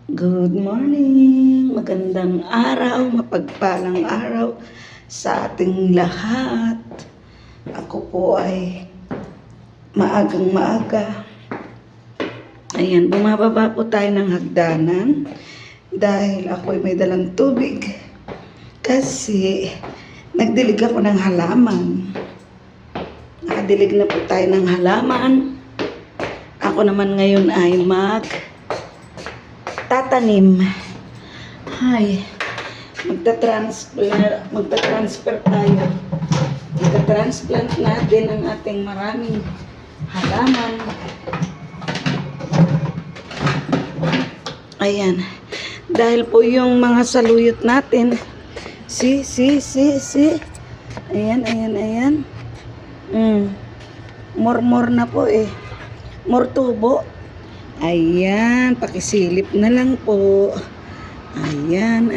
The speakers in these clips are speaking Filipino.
Good morning! Magandang araw, mapagpalang araw sa ating lahat. Ako po ay maagang maaga. Ayan, bumababa po tayo ng hagdanan dahil ako ay may dalang tubig kasi nagdilig ako ng halaman. Nakadilig na po tayo ng halaman. Ako naman ngayon ay tatanim. Hay, magta-transfer tayo. Magta-transplant natin ang ating maraming halaman. Ayan. Dahil po yung mga saluyot natin, si. Ayan. More na po eh. More tubo. Ayan, pakisilip na lang po. Ayan.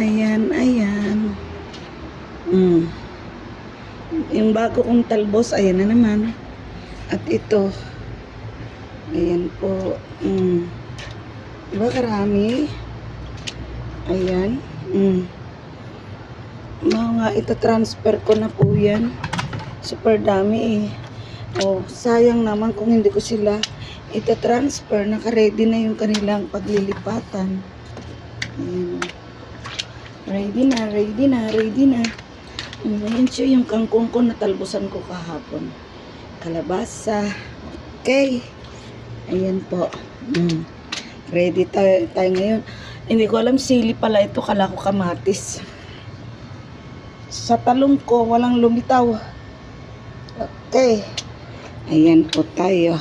Yung bago kong talbos, ayan na naman. At ito, ayan po. Diba karami? Ayan. Mga ito-transfer ko na po yan. Super dami eh. Oh, sayang naman kung hindi ko sila ita-transfer, naka-ready na yung kanilang paglilipatan. Ayan. Ready na. Ayan siya yung kangkong ko na talbusan ko kahapon. Kalabasa. Okay. Ayan po. Ready tayo ngayon. Hindi ko alam, sili pala ito. Kala ko kamatis. Sa talong ko, walang lumitaw. Okay. Ayan po tayo.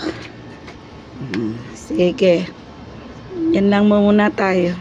Sige. Yan lang muna tayo.